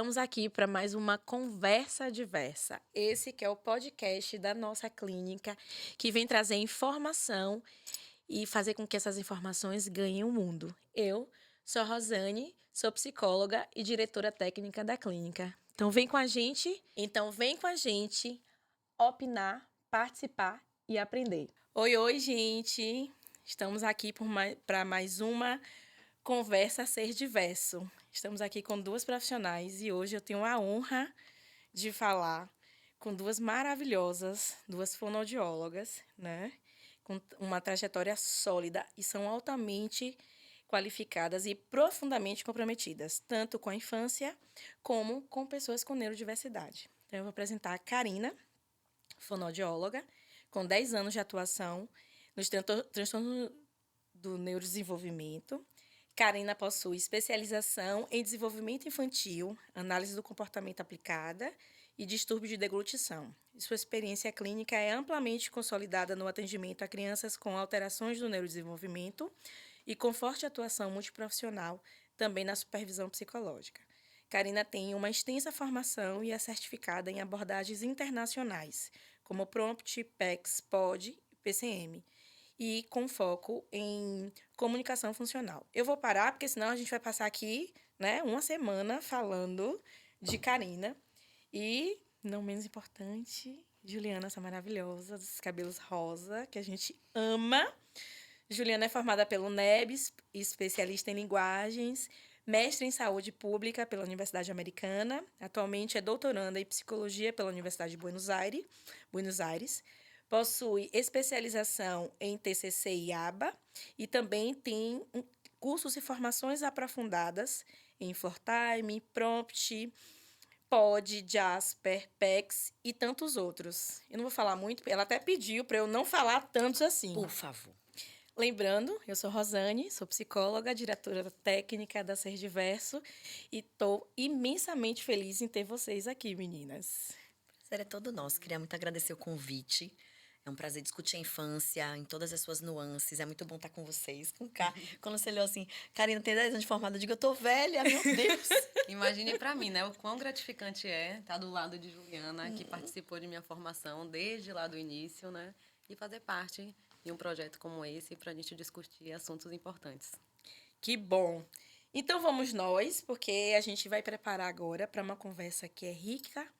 estamos aqui para mais uma conversa diversa. Esse que é o podcast da nossa clínica, que vem trazer informação e fazer com que essas informações ganhem o mundo. Eu sou a Rosane, sou psicóloga e diretora técnica da clínica. Então vem com a gente opinar, participar e aprender. Oi, gente! Estamos aqui para mais uma conversa Ser Diverso. Estamos aqui com duas profissionais e hoje eu tenho a honra de falar com duas maravilhosas, duas fonoaudiólogas, né? Com uma trajetória sólida e são altamente qualificadas e profundamente comprometidas, tanto com a infância como com pessoas com neurodiversidade. Então, eu vou apresentar a Karina, fonoaudióloga, com 10 anos de atuação nos transtornos do neurodesenvolvimento. Karina possui especialização em desenvolvimento infantil, análise do comportamento aplicada e distúrbio de deglutição. Sua experiência clínica é amplamente consolidada no atendimento a crianças com alterações do neurodesenvolvimento e com forte atuação multiprofissional, também na supervisão psicológica. Karina tem uma extensa formação e é certificada em abordagens internacionais, como PROMPT, PECS, POD e PCM, e com foco em comunicação funcional. Eu vou parar, porque senão a gente vai passar aqui, né, uma semana falando de Karina. E, não menos importante, Juliana, essa maravilhosa, dos cabelos rosa, que a gente ama. Juliana é formada pelo NEBS, especialista em linguagens, mestre em saúde pública pela Universidade Americana. Atualmente é doutoranda em psicologia pela Universidade de Buenos Aires. Possui especialização em TCC e ABA e também tem cursos e formações aprofundadas em Floortime, Prompt, POD, Jasper, PECS e tantos outros. Eu não vou falar muito, ela até pediu para eu não falar tantos assim. Por favor. Lembrando, eu sou Rosane, sou psicóloga, diretora técnica da Ser Diverso e estou imensamente feliz em ter vocês aqui, meninas. O prazer é todo nosso. Queria muito agradecer o convite. É um prazer discutir a infância em todas as suas nuances. É muito bom estar com vocês, com Cá. Quando você leu assim, Karina tem 10 anos de formada, eu digo, eu tô velha, meu Deus. Imagine pra mim, né? O quão gratificante é estar do lado de Juliana, que participou de minha formação desde lá do início, né? E fazer parte de um projeto como esse pra gente discutir assuntos importantes. Que bom! Então vamos nós, porque a gente vai preparar agora para uma conversa que é rica,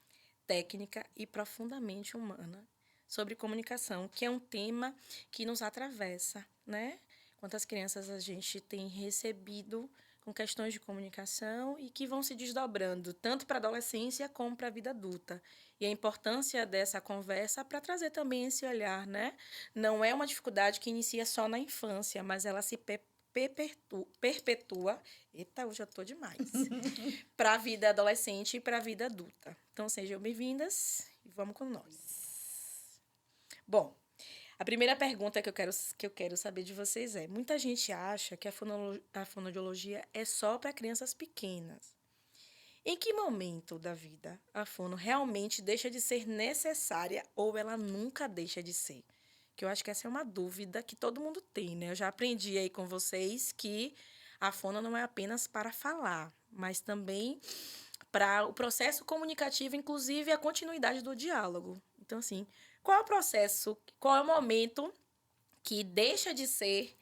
técnica e profundamente humana sobre comunicação, que é um tema que nos atravessa, né? Quantas crianças a gente tem recebido com questões de comunicação e que vão se desdobrando tanto para a adolescência como para a vida adulta. E a importância dessa conversa para trazer também esse olhar, né? Não é uma dificuldade que inicia só na infância, mas ela se perpetua, eita, hoje eu tô demais, para a vida adolescente e para a vida adulta. Então, sejam bem-vindas e vamos com nós. Bom, a primeira pergunta que eu quero saber de vocês é: muita gente acha que a fonoaudiologia é só para crianças pequenas. Em que momento da vida a fono realmente deixa de ser necessária ou ela nunca deixa de ser? Que eu acho que essa é uma dúvida que todo mundo tem, né? Eu já aprendi aí com vocês que a fono não é apenas para falar, mas também para o processo comunicativo, inclusive a continuidade do diálogo. Então, assim, qual é o processo, qual é o momento que deixa de ser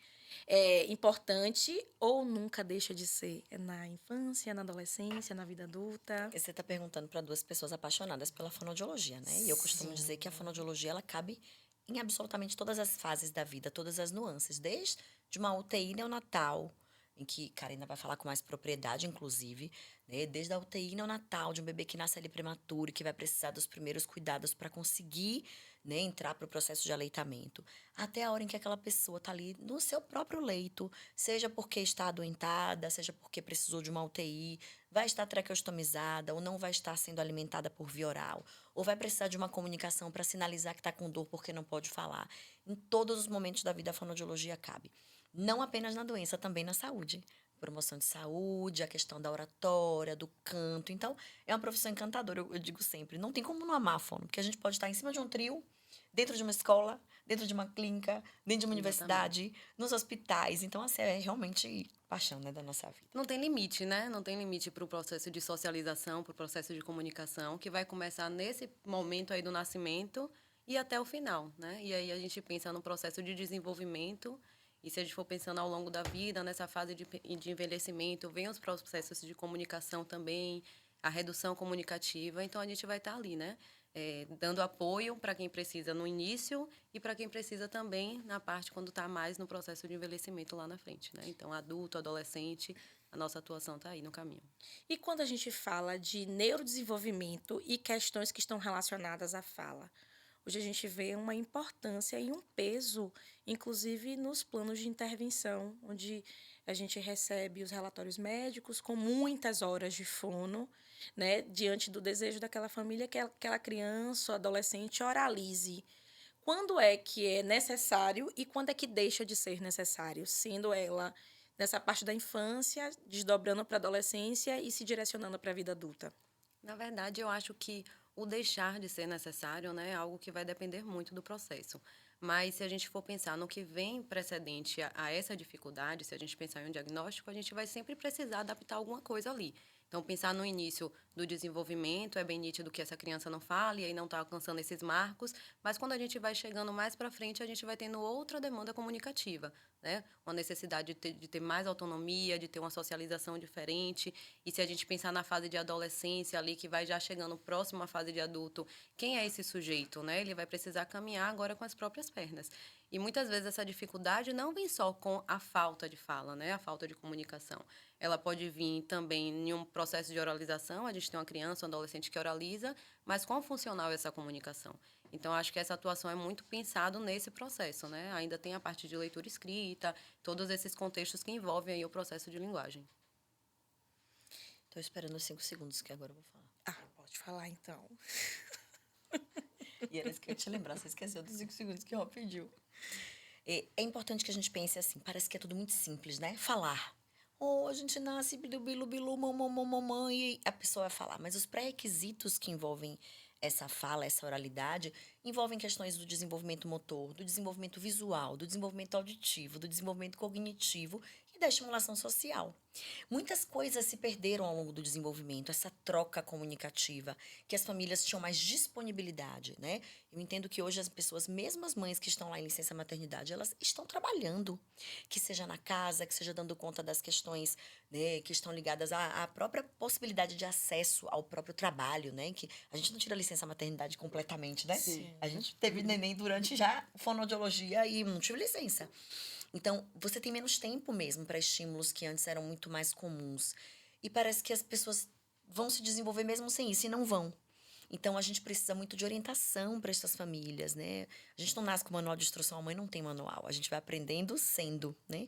importante ou nunca deixa de ser? É na infância, na adolescência, na vida adulta? Você está perguntando para duas pessoas apaixonadas pela fonoaudiologia, né? E eu costumo dizer que a fonoaudiologia, ela cabe em absolutamente todas as fases da vida, todas as nuances, desde uma UTI neonatal, em que Karina vai falar com mais propriedade, inclusive, né? Desde a UTI neonatal, de um bebê que nasce ali prematuro, que vai precisar dos primeiros cuidados para conseguir, né, entrar para o processo de aleitamento, até a hora em que aquela pessoa está ali no seu próprio leito, seja porque está adoentada, seja porque precisou de uma UTI, vai estar traqueostomizada ou não vai estar sendo alimentada por via oral, ou vai precisar de uma comunicação para sinalizar que está com dor porque não pode falar. Em todos os momentos da vida, a fonoaudiologia cabe. Não apenas na doença, também na saúde. Promoção de saúde, a questão da oratória, do canto. Então, é uma profissão encantadora, eu digo sempre. Não tem como não amar a fono, porque a gente pode estar em cima de um trio, dentro de uma escola, dentro de uma clínica, dentro de uma Exatamente. universidade, nos hospitais. Então, assim, é realmente paixão, né, da nossa vida. Não tem limite, né? Não tem limite para o processo de socialização, para o processo de comunicação, que vai começar nesse momento aí do nascimento e até o final, né? E aí a gente pensa no processo de desenvolvimento, e se a gente for pensando ao longo da vida, nessa fase de envelhecimento, vem os processos de comunicação também, a redução comunicativa, então a gente vai estar ali, né? Dando apoio para quem precisa no início e para quem precisa também na parte quando está mais no processo de envelhecimento lá na frente, né? Então, adulto, adolescente, a nossa atuação está aí no caminho. E quando a gente fala de neurodesenvolvimento e questões que estão relacionadas à fala, hoje a gente vê uma importância e um peso, inclusive nos planos de intervenção, onde a gente recebe os relatórios médicos com muitas horas de fono, né, diante do desejo daquela família que aquela criança ou adolescente oralize. Quando é que é necessário e quando é que deixa de ser necessário, sendo ela nessa parte da infância, desdobrando para a adolescência e se direcionando para a vida adulta? Na verdade, eu acho que o deixar de ser necessário, né, é algo que vai depender muito do processo. Mas se a gente for pensar no que vem precedente a essa dificuldade, se a gente pensar em um diagnóstico, a gente vai sempre precisar adaptar alguma coisa ali. Então, pensar no início do desenvolvimento, é bem nítido que essa criança não fala e aí não está alcançando esses marcos, mas quando a gente vai chegando mais para frente, a gente vai tendo outra demanda comunicativa, né? Uma necessidade de ter mais autonomia, de ter uma socialização diferente. E se a gente pensar na fase de adolescência ali, que vai já chegando próximo à fase de adulto, quem é esse sujeito, né? Ele vai precisar caminhar agora com as próprias pernas. E muitas vezes essa dificuldade não vem só com a falta de fala, né? A falta de comunicação. Ela pode vir também em um processo de oralização, a gente tem uma criança, um adolescente que oraliza, mas quão funcional é essa comunicação? Então, acho que essa atuação é muito pensado nesse processo, né? Ainda tem a parte de leitura escrita, todos esses contextos que envolvem aí o processo de linguagem. Tô esperando os 5 segundos que agora eu vou falar. Ah, pode falar então. E era isso que eu ia te lembrar, você esqueceu dos 5 segundos que o Ró pediu. É importante que a gente pense assim, parece que é tudo muito simples, né? Falar. Oh, a gente nasce, bilu, bilu, bilu, mamãe, e a pessoa vai falar. Mas os pré-requisitos que envolvem essa fala, essa oralidade, envolvem questões do desenvolvimento motor, do desenvolvimento visual, do desenvolvimento auditivo, do desenvolvimento cognitivo e da estimulação social. Muitas coisas se perderam ao longo do desenvolvimento, essa troca comunicativa, que as famílias tinham mais disponibilidade, né? Eu entendo que hoje as pessoas, mesmo as mães que estão lá em licença maternidade, elas estão trabalhando, que seja na casa, que seja dando conta das questões, né, que estão ligadas à própria possibilidade de acesso ao próprio trabalho, né? Que a gente não tira a licença maternidade completamente, né? Sim. A gente teve neném durante já fonoaudiologia e não tive licença. Então, você tem menos tempo mesmo para estímulos que antes eram muito mais comuns. E parece que as pessoas vão se desenvolver mesmo sem isso, e não vão. Então, a gente precisa muito de orientação para essas famílias, né? A gente não nasce com manual de instrução, a mãe não tem manual. A gente vai aprendendo sendo, né?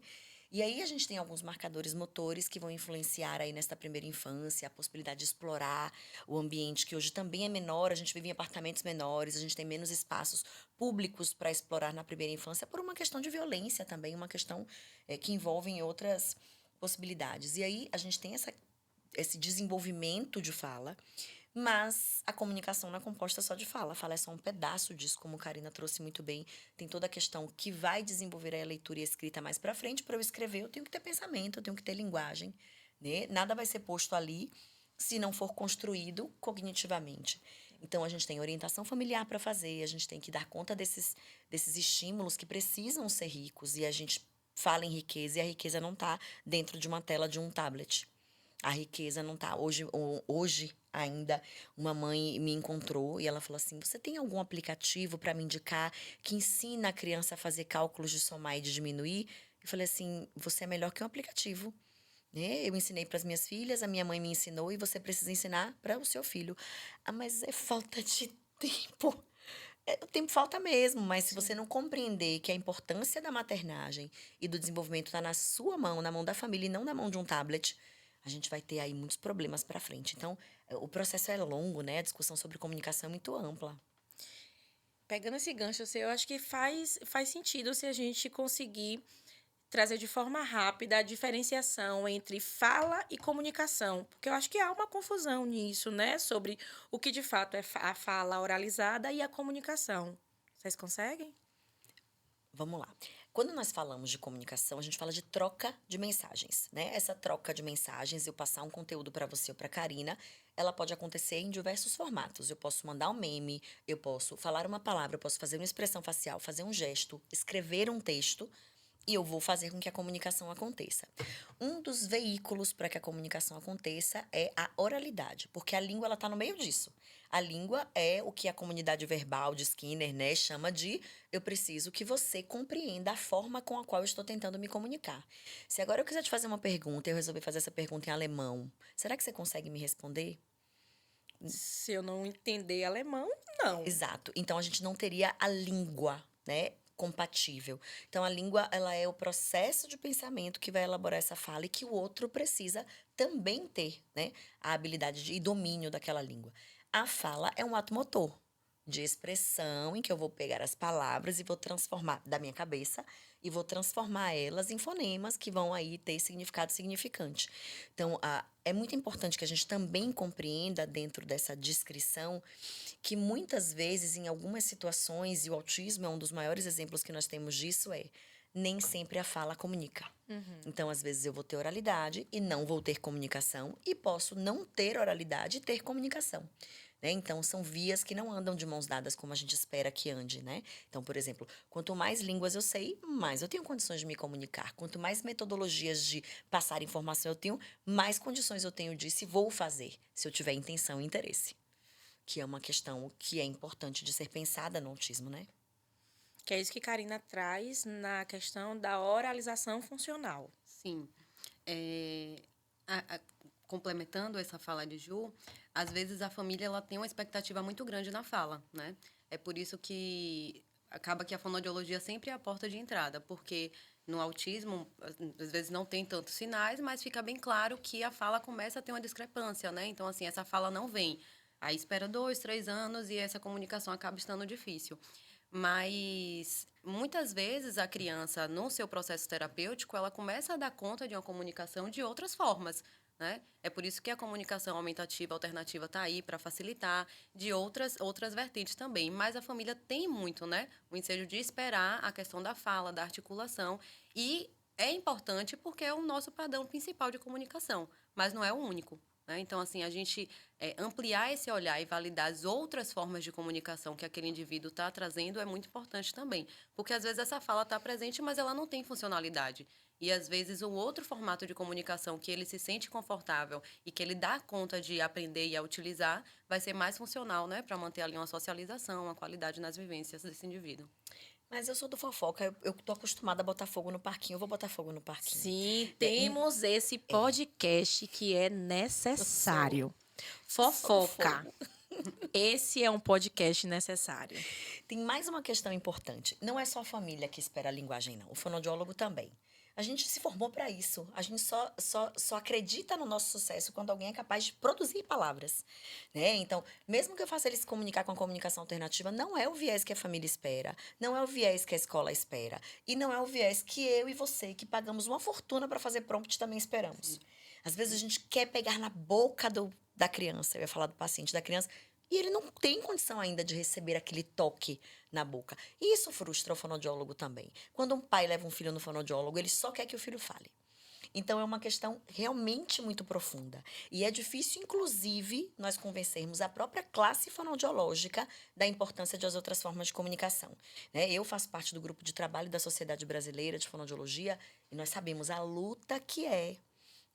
E aí, a gente tem alguns marcadores motores que vão influenciar aí nesta primeira infância, a possibilidade de explorar o ambiente, que hoje também é menor, a gente vive em apartamentos menores, a gente tem menos espaços públicos para explorar na primeira infância, por uma questão de violência também, uma questão que envolve em outras possibilidades. E aí, a gente tem esse desenvolvimento de fala, mas a comunicação não é composta só de fala. A fala é só um pedaço disso, como a Karina trouxe muito bem. Tem toda a questão que vai desenvolver a leitura e a escrita mais para frente. Para eu escrever, eu tenho que ter pensamento, eu tenho que ter linguagem, né? Nada vai ser posto ali se não for construído cognitivamente. Então, a gente tem orientação familiar para fazer, a gente tem que dar conta desses estímulos que precisam ser ricos. E a gente fala em riqueza, e a riqueza não está dentro de uma tela de um tablet. A riqueza não tá. Hoje ainda, uma mãe me encontrou e ela falou assim: você tem algum aplicativo para me indicar que ensina a criança a fazer cálculos de somar e de diminuir? Eu falei assim: você é melhor que um aplicativo, né? Eu ensinei para as minhas filhas, a minha mãe me ensinou e você precisa ensinar para o seu filho. Ah, mas é falta de tempo. O tempo falta mesmo, mas se você não compreender que a importância da maternagem e do desenvolvimento está na sua mão, na mão da família e não na mão de um tablet, a gente vai ter aí muitos problemas para frente. Então, o processo é longo, né? A discussão sobre comunicação é muito ampla. Pegando esse gancho, eu acho que faz sentido se a gente conseguir trazer de forma rápida a diferenciação entre fala e comunicação, porque eu acho que há uma confusão nisso, né, sobre o que de fato é a fala oralizada e a comunicação. Vocês conseguem? Vamos lá. Quando nós falamos de comunicação, a gente fala de troca de mensagens, né? Essa troca de mensagens, eu passar um conteúdo para você ou para Karina, ela pode acontecer em diversos formatos. Eu posso mandar um meme, eu posso falar uma palavra, eu posso fazer uma expressão facial, fazer um gesto, escrever um texto, e eu vou fazer com que a comunicação aconteça. Um dos veículos para que a comunicação aconteça é a oralidade, porque a língua ela está no meio disso. A língua é o que a comunidade verbal de Skinner, né, chama de eu preciso que você compreenda a forma com a qual eu estou tentando me comunicar. Se agora eu quiser te fazer uma pergunta, eu resolver fazer essa pergunta em alemão, será que você consegue me responder? Se eu não entender alemão, não. Exato. Então a gente não teria a língua, né, compatível. Então a língua, ela é o processo de pensamento que vai elaborar essa fala e que o outro precisa também ter, né, a habilidade e domínio daquela língua. A fala é um ato motor de expressão em que eu vou pegar as palavras e vou transformar da minha cabeça e vou transformar elas em fonemas que vão aí ter significado significante. Então, é muito importante que a gente também compreenda dentro dessa descrição que muitas vezes, em algumas situações, e o autismo é um dos maiores exemplos que nós temos disso, nem sempre a fala comunica. Então, às vezes, eu vou ter oralidade e não vou ter comunicação, e posso não ter oralidade e ter comunicação. Né? Então, são vias que não andam de mãos dadas como a gente espera que ande, né? Então, por exemplo, quanto mais línguas eu sei, mais eu tenho condições de me comunicar. Quanto mais metodologias de passar informação eu tenho, mais condições eu tenho de se vou fazer, se eu tiver intenção e interesse. Que é uma questão que é importante de ser pensada no autismo, né? Que é isso que Karina traz na questão da oralização funcional. Sim. Complementando essa fala de Ju, às vezes a família ela tem uma expectativa muito grande na fala, né? É por isso que acaba que a fonoaudiologia sempre é a porta de entrada, porque no autismo, às vezes não tem tantos sinais, mas fica bem claro que a fala começa a ter uma discrepância, né? Então, assim, essa fala não vem. Aí espera 2, 3 anos e essa comunicação acaba estando difícil. Mas muitas vezes a criança, no seu processo terapêutico, ela começa a dar conta de uma comunicação de outras formas, né? É por isso que a comunicação aumentativa alternativa está aí para facilitar, de outras vertentes também. Mas a família tem muito, né? O ensejo de esperar a questão da fala, da articulação. E é importante porque é o nosso padrão principal de comunicação, mas não é o único. Né? Então, assim, a gente ampliar esse olhar e validar as outras formas de comunicação que aquele indivíduo está trazendo é muito importante também. Porque, às vezes, essa fala está presente, mas ela não tem funcionalidade. E, às vezes, o outro formato de comunicação que ele se sente confortável e que ele dá conta de aprender e a utilizar vai ser mais funcional, né? Para manter ali uma socialização, uma qualidade nas vivências desse indivíduo. Mas eu sou do fofoca, eu tô acostumada a botar fogo no parquinho, eu vou botar fogo no parquinho. Sim, temos esse podcast que é necessário. Fofoca. Esse é um podcast necessário. Tem mais uma questão importante. Não é só a família que espera a linguagem, não. O fonoaudiólogo também. A gente se formou para isso. A gente só acredita no nosso sucesso quando alguém é capaz de produzir palavras, né? Então, mesmo que eu faça ele se comunicar com a comunicação alternativa, não é o viés que a família espera, não é o viés que a escola espera, e não é o viés que eu e você, que pagamos uma fortuna para fazer prompt, também esperamos. Sim. Às vezes a gente quer pegar na boca da criança, eu ia falar do paciente, da criança, e ele não tem condição ainda de receber aquele toque na boca. E isso frustra o fonoaudiólogo também. Quando um pai leva um filho no fonoaudiólogo, ele só quer que o filho fale. Então, é uma questão realmente muito profunda. E é difícil, inclusive, nós convencermos a própria classe fonoaudiológica da importância das outras formas de comunicação. Né? Eu faço parte do grupo de trabalho da Sociedade Brasileira de Fonoaudiologia e nós sabemos a luta que é,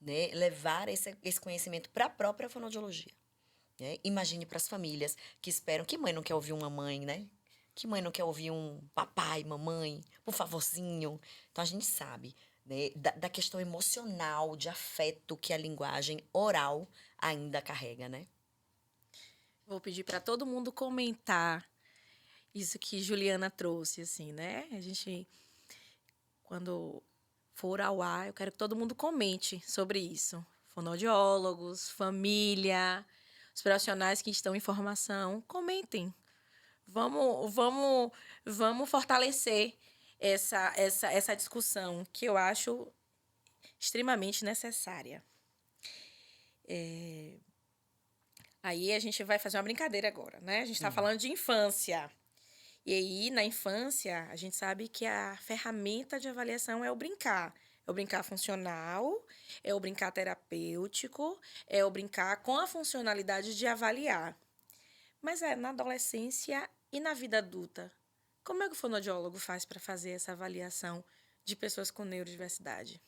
né, levar esse conhecimento para a própria fonoaudiologia. Né? Imagine para as famílias que esperam. Que mãe não quer ouvir uma mãe, né? Que mãe não quer ouvir um papai, mamãe, por favorzinho? Então, a gente sabe, né, da questão emocional, de afeto que a linguagem oral ainda carrega, né? Vou pedir para todo mundo comentar isso que Juliana trouxe, assim, né? A gente, quando for ao ar, eu quero que todo mundo comente sobre isso. Fonoaudiólogos, família, os profissionais que estão em formação, comentem. Vamos fortalecer essa discussão que eu acho extremamente necessária. Aí a gente vai fazer uma brincadeira agora, né? A gente está falando de infância. E aí, na infância, a gente sabe que a ferramenta de avaliação é o brincar. É o brincar funcional, é o brincar terapêutico, é o brincar com a funcionalidade de avaliar. Mas na adolescência e na vida adulta, como é que o fonoaudiólogo faz para fazer essa avaliação de pessoas com neurodiversidade?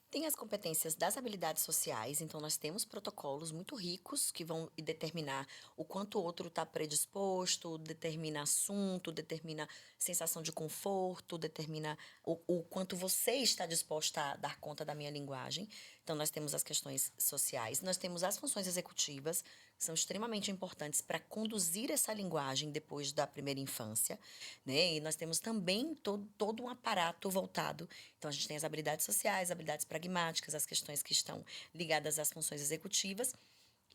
Tem as competências das habilidades sociais, então nós temos protocolos muito ricos que vão determinar o quanto o outro está predisposto, determina assunto, determina sensação de conforto, determina o quanto você está disposta a dar conta da minha linguagem. Então nós temos as questões sociais, nós temos as funções executivas, que são extremamente importantes para conduzir essa linguagem depois da primeira infância, né? E nós temos também todo um aparato voltado. Então, a gente tem as habilidades sociais, habilidades pragmáticas, as questões que estão ligadas às funções executivas.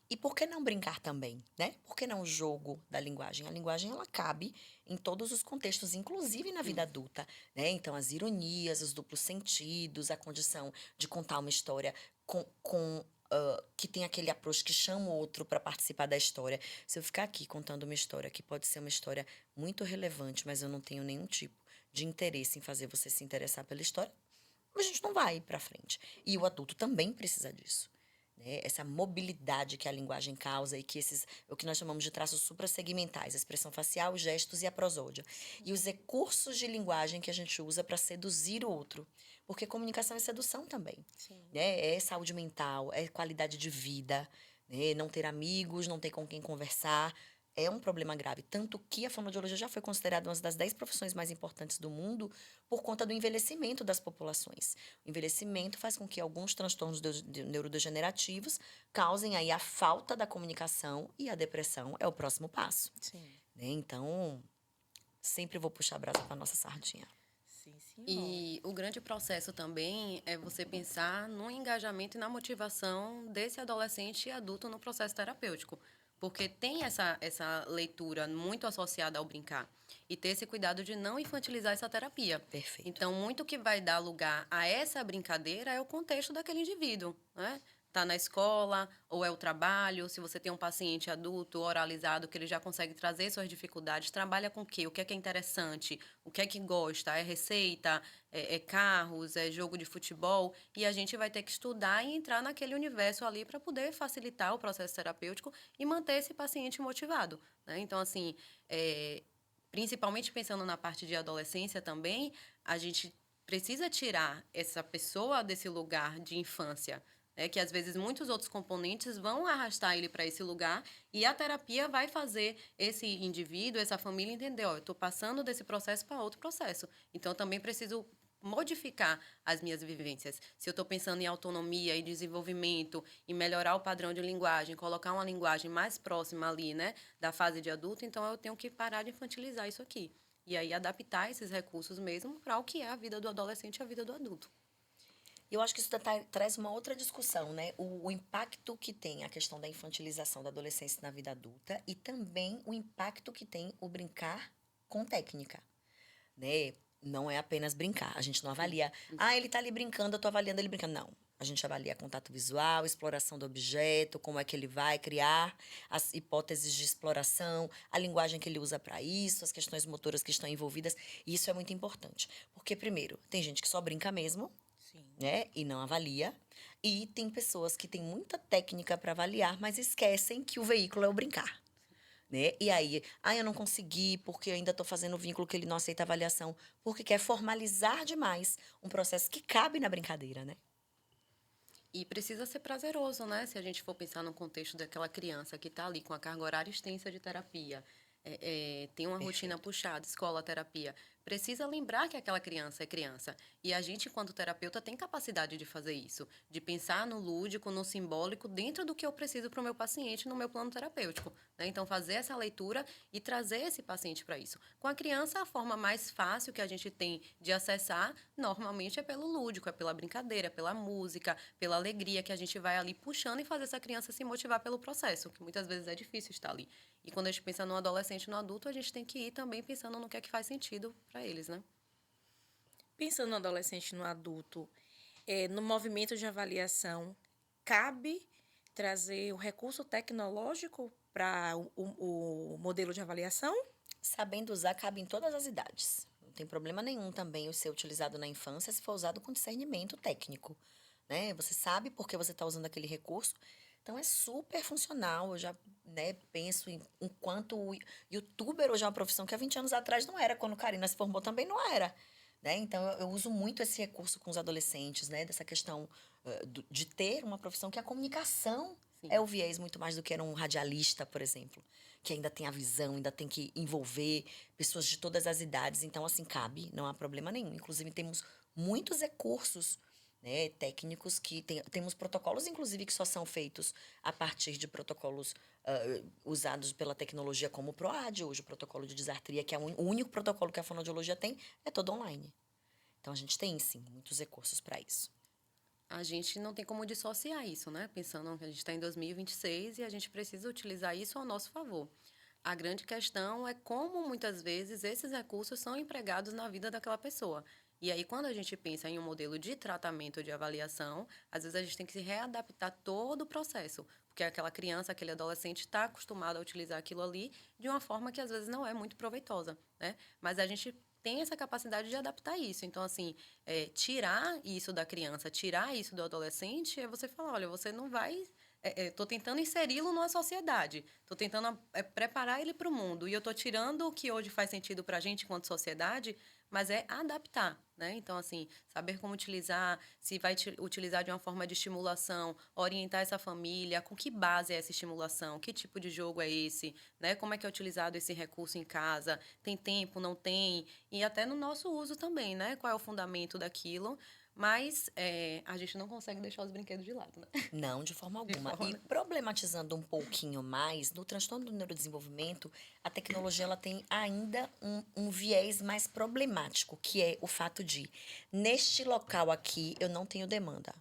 E por que não brincar também, né? Por que não o jogo da linguagem? A linguagem, ela cabe em todos os contextos, inclusive na vida adulta, né? Então, as ironias, os duplos sentidos, a condição de contar uma história que tem aquele approach que chama o outro para participar da história. Se eu ficar aqui contando uma história que pode ser uma história muito relevante, mas eu não tenho nenhum tipo de interesse em fazer você se interessar pela história, a gente não vai para frente. E o adulto também precisa disso, né? Essa mobilidade que a linguagem causa e que o que nós chamamos de traços suprassegmentais, a expressão facial, os gestos e a prosódia. E os recursos de linguagem que a gente usa para seduzir o outro. Porque comunicação é sedução também, Sim. né? É saúde mental, é qualidade de vida, né? Não ter amigos, não ter com quem conversar. É um problema grave. Tanto que a fonoaudiologia já foi considerada uma das 10 profissões mais importantes do mundo por conta do envelhecimento das populações. O envelhecimento faz com que alguns transtornos neurodegenerativos causem aí a falta da comunicação e a depressão é o próximo passo, Sim. né? Então, sempre vou puxar a brasa para nossa sardinha. Sim, senhora. E o grande processo também é você pensar no engajamento e na motivação desse adolescente e adulto no processo terapêutico. Porque tem essa leitura muito associada ao brincar. E ter esse cuidado de não infantilizar essa terapia. Perfeito. Então, muito que vai dar lugar a essa brincadeira é o contexto daquele indivíduo, né? Tá na escola, ou é o trabalho, se você tem um paciente adulto oralizado que ele já consegue trazer suas dificuldades, trabalha com o quê? O que é interessante? O que é que gosta? É receita? É carros? É jogo de futebol? E a gente vai ter que estudar e entrar naquele universo ali para poder facilitar o processo terapêutico e manter esse paciente motivado, né? Então, assim, principalmente pensando na parte de adolescência também, a gente precisa tirar essa pessoa desse lugar de infância, né? Que às vezes muitos outros componentes vão arrastar ele para esse lugar e a terapia vai fazer esse indivíduo, essa família entender, ó, eu estou passando desse processo para outro processo. Então, eu também preciso modificar as minhas vivências. Se eu estou pensando em autonomia e desenvolvimento, em melhorar o padrão de linguagem, colocar uma linguagem mais próxima ali, né, da fase de adulto, então eu tenho que parar de infantilizar isso aqui. E aí adaptar esses recursos mesmo para o que é a vida do adolescente e a vida do adulto. Eu acho que isso traz uma outra discussão, né? O impacto que tem a questão da infantilização da adolescência na vida adulta e também o impacto que tem o brincar com técnica, né? Não é apenas brincar. A gente não avalia, ele tá ali brincando, eu tô avaliando ele brincando. Não. A gente avalia contato visual, exploração do objeto, como é que ele vai criar as hipóteses de exploração, a linguagem que ele usa para isso, as questões motoras que estão envolvidas. E isso é muito importante. Porque, primeiro, tem gente que só brinca mesmo, Sim. né? E não avalia. E tem pessoas que têm muita técnica para avaliar, mas esquecem que o veículo é o brincar. Né? E aí, eu não consegui porque eu ainda estou fazendo o vínculo que ele não aceita avaliação, porque quer formalizar demais um processo que cabe na brincadeira, né? E precisa ser prazeroso, né? Se a gente for pensar no contexto daquela criança que está ali com a carga horária extensa de terapia, tem uma rotina puxada, escola, terapia. Precisa lembrar que aquela criança é criança. E a gente, enquanto terapeuta, tem capacidade de fazer isso. De pensar no lúdico, no simbólico, dentro do que eu preciso para o meu paciente no meu plano terapêutico, né? Então, fazer essa leitura e trazer esse paciente para isso. Com a criança, a forma mais fácil que a gente tem de acessar, normalmente, é pelo lúdico, é pela brincadeira, pela música, pela alegria que a gente vai ali puxando e fazer essa criança se motivar pelo processo, que muitas vezes é difícil estar ali. E quando a gente pensa no adolescente e no adulto, a gente tem que ir também pensando no que é que faz sentido para eles, né? Pensando no adolescente e no adulto, no movimento de avaliação, cabe trazer o recurso tecnológico para o modelo de avaliação? sabendo usar, cabe em todas as idades. Não tem problema nenhum também o ser utilizado na infância se for usado com discernimento técnico, né? Você sabe por que você está usando aquele recurso. Então, é super funcional. Eu já, né, penso em quanto o youtuber hoje é uma profissão que há 20 anos atrás não era. Quando Karina se formou também não era. Né? Então, eu uso muito esse recurso com os adolescentes, né? Dessa questão de ter uma profissão que a comunicação Sim. é o viés muito mais do que era um radialista, por exemplo, que ainda tem a visão, ainda tem que envolver pessoas de todas as idades. Então, assim, cabe, não há problema nenhum. Inclusive, temos muitos recursos, né, técnicos que temos protocolos, inclusive, que só são feitos a partir de protocolos usados pela tecnologia, como o PROAD, hoje o protocolo de disartria, que é o único protocolo que a fonoaudiologia tem, é todo online. Então, a gente tem, sim, muitos recursos para isso. A gente não tem como dissociar isso, né? Pensando que a gente está em 2026 e a gente precisa utilizar isso ao nosso favor. A grande questão é como muitas vezes esses recursos são empregados na vida daquela pessoa. E aí, quando a gente pensa em um modelo de tratamento, de avaliação, às vezes a gente tem que se readaptar todo o processo, porque aquela criança, aquele adolescente está acostumado a utilizar aquilo ali de uma forma que às vezes não é muito proveitosa, né? Mas a gente tem essa capacidade de adaptar isso. Então, assim, tirar isso da criança, tirar isso do adolescente, é você falar, olha, você não vai... Estou tentando inseri-lo numa sociedade, estou tentando preparar ele para o mundo, e eu estou tirando o que hoje faz sentido para a gente enquanto sociedade, mas é adaptar, né? Então, assim, saber como utilizar, se vai utilizar de uma forma de estimulação, orientar essa família, com que base é essa estimulação, que tipo de jogo é esse, né? Como é que é utilizado esse recurso em casa, tem tempo, não tem, e até no nosso uso também, né? Qual é o fundamento daquilo, mas a gente não consegue deixar os brinquedos de lado, né? Não, de forma De alguma. forma E problematizando um pouquinho mais, no transtorno do neurodesenvolvimento, a tecnologia ela tem ainda um viés mais problemático, que é o fato de, neste local aqui, eu não tenho demanda.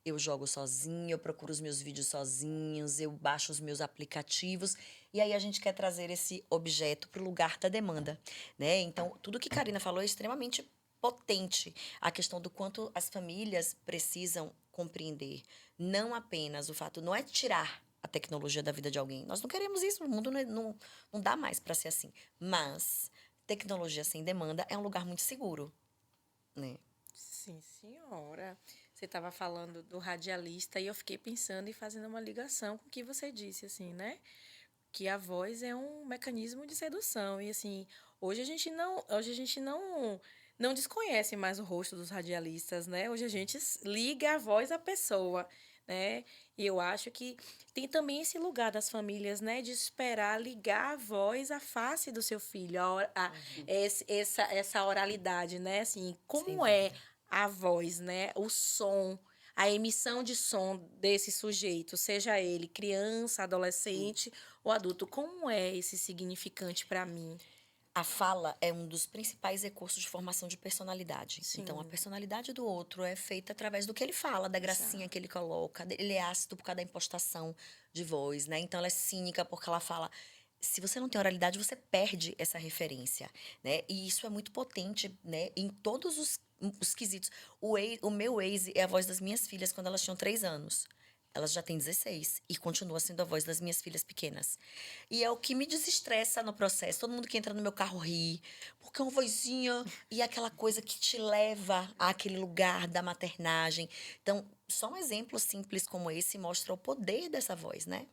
Eu jogo sozinho, eu procuro os meus vídeos sozinhos, eu baixo os meus aplicativos, e aí a gente quer trazer esse objeto para o lugar da demanda, né? Então, tudo que Karina falou é extremamente potente. A questão do quanto as famílias precisam compreender. Não apenas o fato, não é tirar a tecnologia da vida de alguém. Nós não queremos isso, o mundo não dá mais para ser assim. Mas tecnologia sem demanda é um lugar muito seguro, né? Sim, senhora. Você estava falando do radialista e eu fiquei pensando e fazendo uma ligação com o que você disse, assim, né? Que a voz é um mecanismo de sedução. E assim, hoje a gente não desconhece mais o rosto dos radialistas, né? Hoje a gente liga a voz à pessoa, né? E eu acho que tem também esse lugar das famílias, né, de esperar ligar a voz à face do seu filho, essa oralidade, né? Assim, Sem como é dúvida. a voz, né? O som, a emissão de som desse sujeito, seja ele criança, adolescente ou adulto, como é esse significante para mim? A fala é um dos principais recursos de formação de personalidade. Então, a Sim, personalidade do outro é feita através do que ele fala, da gracinha exato. que ele coloca. Ele é ácido por causa da impostação de voz, né? Então, ela é cínica porque ela fala. Se você não tem oralidade, você perde essa referência, né? E isso é muito potente, né? Em todos os quesitos. O meu ex é a voz das minhas filhas quando elas tinham 3 anos. Elas já têm 16 e continua sendo a voz das minhas filhas pequenas. E é o que me desestressa no processo. Todo mundo que entra no meu carro ri, porque é uma vozinha e é aquela coisa que te leva àquele lugar da maternagem. Então, só um exemplo simples como esse mostra o poder dessa voz, né?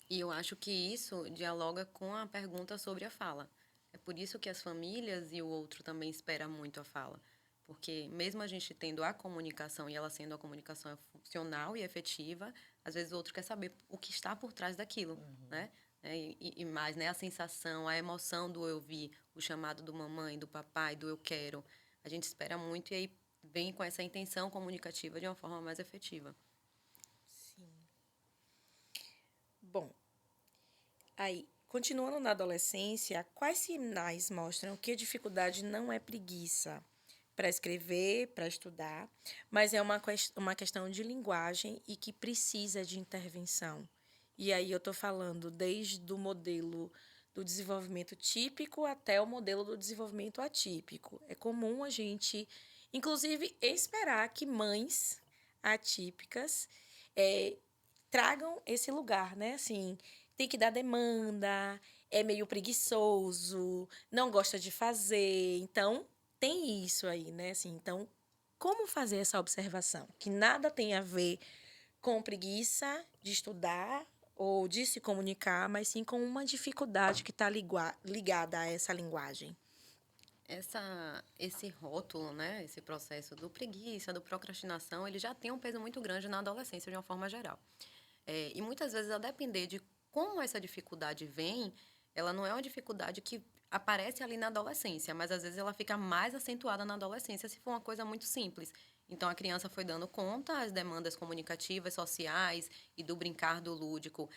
E eu acho que isso dialoga com a pergunta sobre a fala. É por isso que as famílias e o outro também espera muito a fala. Porque mesmo a gente tendo a comunicação e ela sendo a comunicação funcional e efetiva, às vezes o outro quer saber o que está por trás daquilo, né? E mais, né? A sensação, a emoção do eu vi, o chamado do mamãe, do papai, do eu quero. A gente espera muito e aí vem com essa intenção comunicativa de uma forma mais efetiva. Sim. Bom, aí, continuando na adolescência, quais sinais mostram que a dificuldade não é preguiça para escrever, para estudar, mas é uma questão de linguagem e que precisa de intervenção? E aí eu estou falando desde o modelo do desenvolvimento típico até o modelo do desenvolvimento atípico. É comum a gente, inclusive, esperar que mães atípicas eh, tragam esse lugar, né? Assim, tem que dar demanda, é meio preguiçoso, não gosta de fazer. Então, tem isso aí, né? Assim, então, como fazer essa observação? Que nada tem a ver com preguiça de estudar ou de se comunicar, mas sim com uma dificuldade que está ligada a essa linguagem. Esse rótulo, né, esse processo do preguiça, do procrastinação, ele já tem um peso muito grande na adolescência de uma forma geral. E muitas vezes, a depender de como essa dificuldade vem, ela não é uma dificuldade que aparece ali na adolescência, mas às vezes ela fica mais acentuada na adolescência se for uma coisa muito simples. Então, a criança foi dando conta, as demandas comunicativas, sociais e do brincar, do lúdico,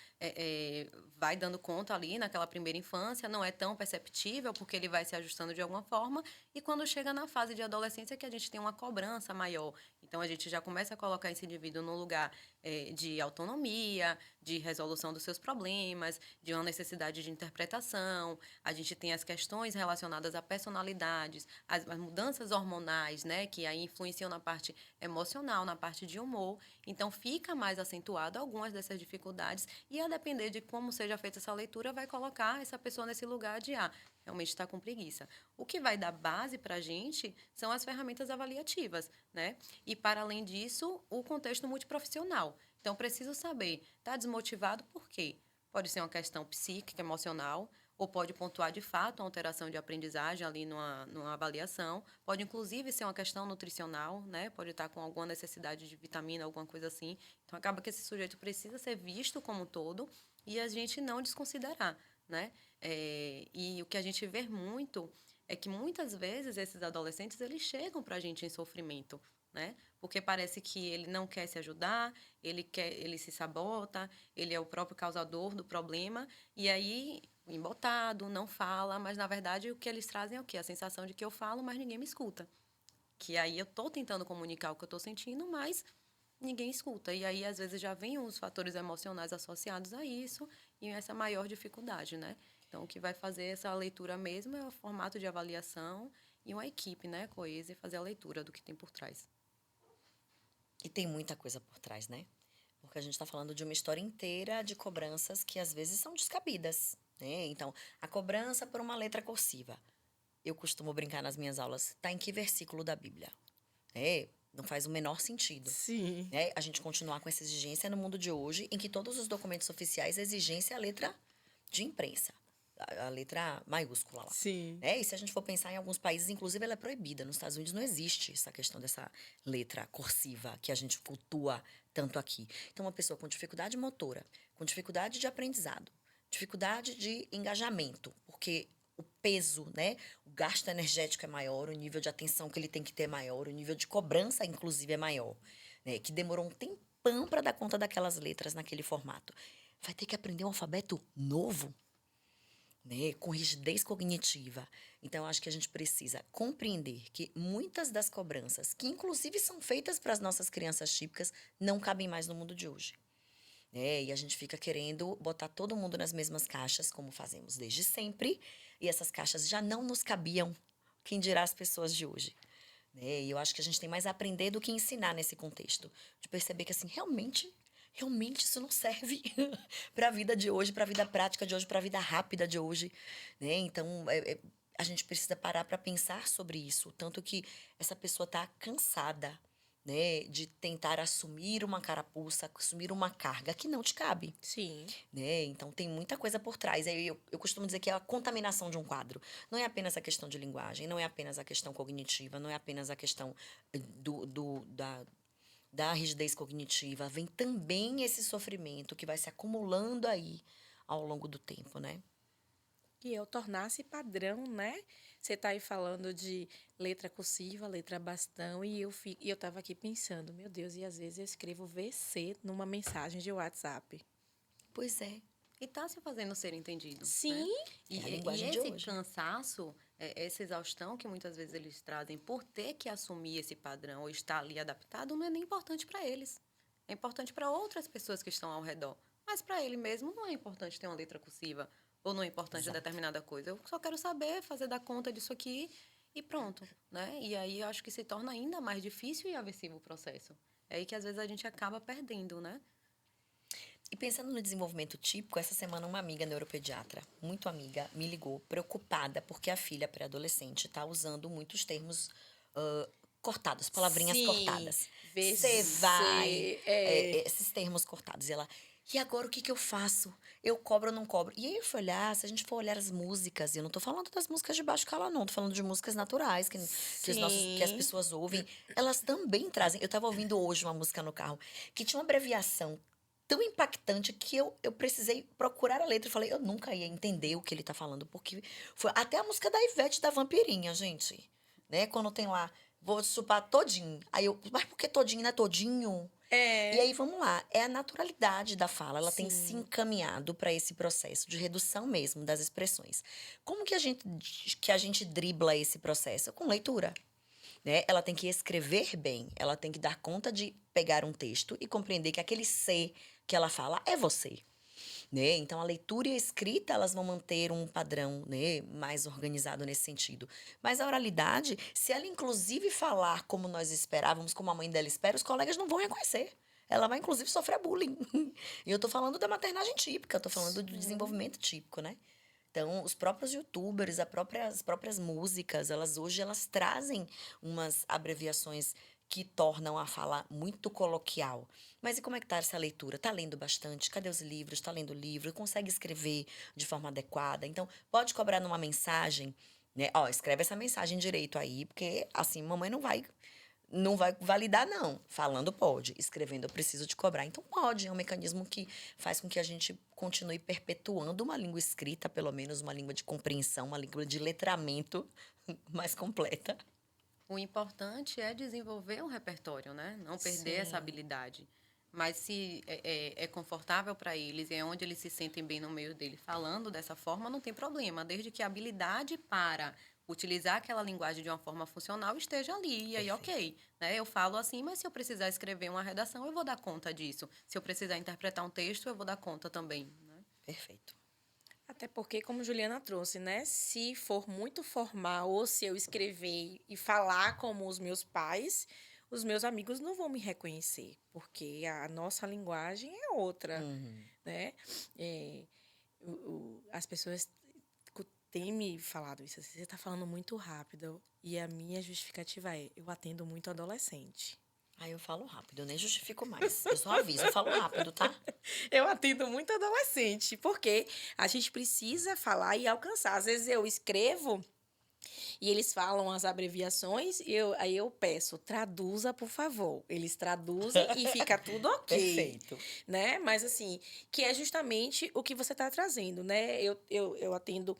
vai dando conta ali naquela primeira infância, não é tão perceptível, porque ele vai se ajustando de alguma forma, e quando chega na fase de adolescência que a gente tem uma cobrança maior. Então, a gente já começa a colocar esse indivíduo no lugar de autonomia, de resolução dos seus problemas, de uma necessidade de interpretação. A gente tem as questões relacionadas a personalidades, as mudanças hormonais, né, que aí influenciam na parte emocional, na parte de humor. Então, fica mais acentuado algumas dessas dificuldades e, a depender de como seja feita essa leitura, vai colocar essa pessoa nesse lugar de, realmente está com preguiça. O que vai dar base para a gente são as ferramentas avaliativas, né? E, para além disso, o contexto multiprofissional. Então, preciso saber, está desmotivado por quê? Pode ser uma questão psíquica, emocional, ou pode pontuar de fato uma alteração de aprendizagem ali numa avaliação. Pode, inclusive, ser uma questão nutricional, né? Pode estar com alguma necessidade de vitamina, alguma coisa assim. Então, acaba que esse sujeito precisa ser visto como um todo e a gente não desconsiderar, né? E o que a gente vê muito é que, muitas vezes, esses adolescentes, eles chegam para a gente em sofrimento, né? Porque parece que ele não quer se ajudar, ele se sabota, ele é o próprio causador do problema, e aí, embotado, não fala, mas, na verdade, o que eles trazem é o quê? A sensação de que eu falo, mas ninguém me escuta. Que aí eu estou tentando comunicar o que eu estou sentindo, mas ninguém escuta. E aí, às vezes, já vem os fatores emocionais associados a isso e essa maior dificuldade, né? Então, o que vai fazer essa leitura mesmo é o formato de avaliação e uma equipe, né, coesa, e fazer a leitura do que tem por trás. E tem muita coisa por trás, né? Porque a gente está falando de uma história inteira de cobranças que às vezes são descabidas, né? Então, a cobrança por uma letra cursiva. Eu costumo brincar nas minhas aulas, está em que versículo da Bíblia? Não faz o menor sentido. Sim. Né? A gente continuar com essa exigência no mundo de hoje, em que todos os documentos oficiais, a exigência é a letra de imprensa, a letra maiúscula lá. Sim. E se a gente for pensar em alguns países, inclusive ela é proibida. Nos Estados Unidos não existe essa questão dessa letra cursiva que a gente cultua tanto aqui. Então, uma pessoa com dificuldade motora, com dificuldade de aprendizado, dificuldade de engajamento, porque o peso, né? O gasto energético é maior, o nível de atenção que ele tem que ter é maior, o nível de cobrança, inclusive, é maior, né? Que demorou um tempão para dar conta daquelas letras naquele formato. Vai ter que aprender um alfabeto novo, né, com rigidez cognitiva. Então, eu acho que a gente precisa compreender que muitas das cobranças, que inclusive são feitas para as nossas crianças típicas, não cabem mais no mundo de hoje. E a gente fica querendo botar todo mundo nas mesmas caixas, como fazemos desde sempre, e essas caixas já não nos cabiam, quem dirá as pessoas de hoje. E eu acho que a gente tem mais a aprender do que ensinar nesse contexto. De perceber que, assim, realmente isso não serve para a vida de hoje, para a vida prática de hoje, para a vida rápida de hoje, né? Então, a gente precisa parar para pensar sobre isso, tanto que essa pessoa está cansada, né, de tentar assumir uma carapuça, assumir uma carga que não te cabe, Sim. né? Então, tem muita coisa por trás. Eu costumo dizer que é a contaminação de um quadro. Não é apenas a questão de linguagem, não é apenas a questão cognitiva, não é apenas a questão da rigidez cognitiva, vem também esse sofrimento que vai se acumulando aí ao longo do tempo, né? E eu tornasse padrão, né? Você tá aí falando de letra cursiva, letra bastão, e eu tava aqui pensando, meu Deus, e às vezes eu escrevo VC numa mensagem de WhatsApp. Pois é. E está se fazendo ser entendido, Sim. né? É a E linguagem de esse hoje. cansaço, essa exaustão que muitas vezes eles trazem por ter que assumir esse padrão ou estar ali adaptado, não é nem importante para eles. É importante para outras pessoas que estão ao redor. Mas para ele mesmo não é importante ter uma letra cursiva ou não é importante Exato. determinada coisa. Eu só quero saber, fazer dar conta disso aqui e pronto, né? E aí eu acho que se torna ainda mais difícil e aversivo o processo. É aí que às vezes a gente acaba perdendo, né? E pensando no desenvolvimento típico, essa semana uma amiga neuropediatra, muito amiga, me ligou preocupada porque a filha pré-adolescente está usando muitos termos cortados, palavrinhas Sim, cortadas. Você vai, VC, é. esses termos cortados. E ela, e agora o que eu faço? Eu cobro ou não cobro? E aí eu fui olhar, se a gente for olhar as músicas, e eu não tô falando das músicas de baixo calão, não, tô falando de músicas naturais, que as Sim. pessoas ouvem, elas também trazem. Eu tava ouvindo hoje uma música no carro que tinha uma abreviação tão impactante que eu precisei procurar a letra. Eu falei, eu nunca ia entender o que ele tá falando, porque foi até a música da Ivete da Vampirinha, gente. Né? Quando tem lá, vou chupar todinho. Aí eu, mas por que todinho, não é todinho? E É, aí, vamos lá, é a naturalidade da fala, ela tem se sim. encaminhado para esse processo de redução mesmo das expressões. Como que a gente dribla esse processo? Com leitura, né? Ela tem que escrever bem, ela tem que dar conta de pegar um texto e compreender que aquele ser que ela fala é você. Né? Então, a leitura e a escrita, elas vão manter um padrão, né, mais organizado nesse sentido. Mas a oralidade, se ela inclusive falar como nós esperávamos, como a mãe dela espera, os colegas não vão reconhecer. Ela vai, inclusive, sofrer bullying. E eu tô falando da maternagem típica, eu tô falando do Sim. desenvolvimento típico, né? Então, os próprios youtubers, as próprias músicas, elas trazem umas abreviações que tornam a fala muito coloquial. Mas e como é que tá essa leitura? Tá lendo bastante? Cadê os livros? Tá lendo livro? Consegue escrever de forma adequada? Então, pode cobrar numa mensagem, né? Ó, escreve essa mensagem direito aí, porque assim, mamãe não vai validar, não. Falando pode, escrevendo eu preciso te cobrar. Então pode, é um mecanismo que faz com que a gente continue perpetuando uma língua escrita, pelo menos uma língua de compreensão, uma língua de letramento mais completa. O importante é desenvolver um repertório, né? Não perder essa Sim. habilidade. Mas se é confortável para eles e é onde eles se sentem bem no meio dele falando dessa forma, não tem problema, desde que a habilidade para utilizar aquela linguagem de uma forma funcional esteja ali. E aí, Perfeito. ok, né? Eu falo assim, mas se eu precisar escrever uma redação, eu vou dar conta disso. Se eu precisar interpretar um texto, eu vou dar conta também, né? Perfeito. Até porque, como Juliana trouxe, né? Se for muito formal ou se eu escrever e falar como os meus pais, os meus amigos não vão me reconhecer, porque a nossa linguagem é outra, Uhum. né? É, as pessoas têm me falado isso. Assim, você está falando muito rápido. E a minha justificativa é: eu atendo muito adolescente. Aí eu falo rápido, eu nem justifico mais. Eu só aviso, eu falo rápido, tá? Eu atendo muito adolescente, porque a gente precisa falar e alcançar. Às vezes eu escrevo e eles falam as abreviações, e aí eu peço, traduza, por favor. Eles traduzem e fica tudo ok, Perfeito. né? Mas assim, que é justamente o que você está trazendo, né? Eu atendo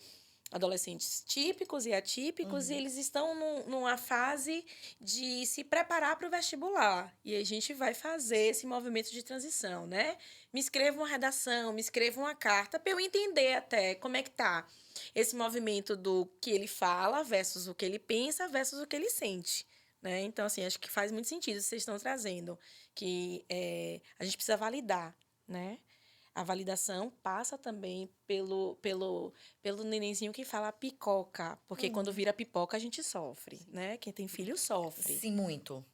adolescentes típicos e atípicos, e Uhum. eles estão numa fase de se preparar para o vestibular. E a gente vai fazer esse movimento de transição, né? Me escreva uma redação, me escreva uma carta, para eu entender até como é que tá esse movimento do que ele fala versus o que ele pensa versus o que ele sente. Né? Então, assim, acho que faz muito sentido o que vocês estão trazendo, que a gente precisa validar, né? A validação passa também pelo nenenzinho que fala picoca, porque quando vira pipoca a gente sofre, Sim. né? Quem tem filho sofre. Sim, muito.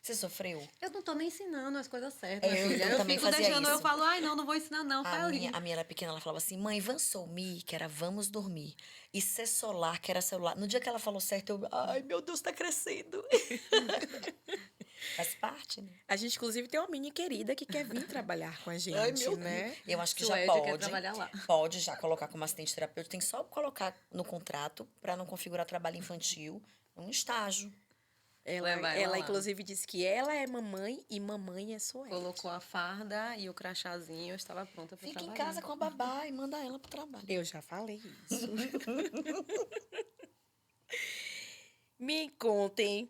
Você sofreu? Eu não tô nem ensinando as coisas certas, Eu, filha. eu Eu também fico fazia deixando, eu isso. falo, ai, não, não vou ensinar, não, A fala minha, ali. a minha era pequena, ela falava assim, mãe, vamos dormir, que era vamos dormir. E ser solar, que era celular. No dia que ela falou certo, eu, ai, meu Deus, tá crescendo. Faz parte, né? A gente, inclusive, tem uma mini querida que quer vir trabalhar com a Ai, gente, meu Deus. né? Eu acho que já Suede quer pode. trabalhar lá. Pode já colocar como assistente terapeuta. Tem só colocar no contrato para não configurar trabalho infantil. Um estágio. Ela, Levar ela ela, lá. inclusive, disse que ela é mamãe e mamãe é Suede. Colocou a farda e o crachazinho, eu estava pronta para Fica em trabalhar. casa com a babá e manda ela pro trabalho. Eu já falei isso. Me contem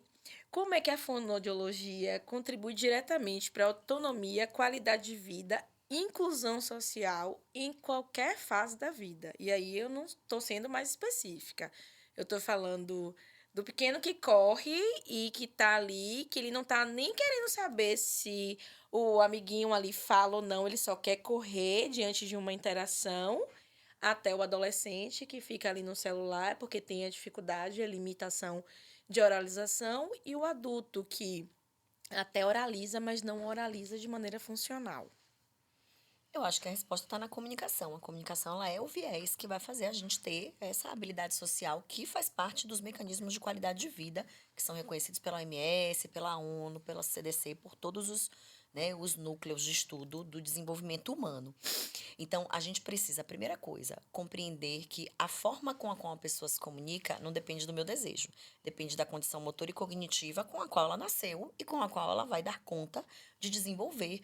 como é que a fonoaudiologia contribui diretamente para a autonomia, qualidade de vida, inclusão social em qualquer fase da vida. E aí eu não estou sendo mais específica. Eu estou falando do pequeno que corre e que está ali, que ele não está nem querendo saber se o amiguinho ali fala ou não, ele só quer correr diante de uma interação, até o adolescente que fica ali no celular porque tem a dificuldade, a limitação de oralização, e o adulto que até oraliza, mas não oraliza de maneira funcional. Eu acho que a resposta está na comunicação. A comunicação, ela é o viés que vai fazer a gente ter essa habilidade social que faz parte dos mecanismos de qualidade de vida que são reconhecidos pela OMS, pela ONU, pela CDC, por todos os, né, os núcleos de estudo do desenvolvimento humano. Então, a gente precisa, a primeira coisa, compreender que a forma com a qual a pessoa se comunica não depende do meu desejo. Depende da condição motora e cognitiva com a qual ela nasceu e com a qual ela vai dar conta de desenvolver,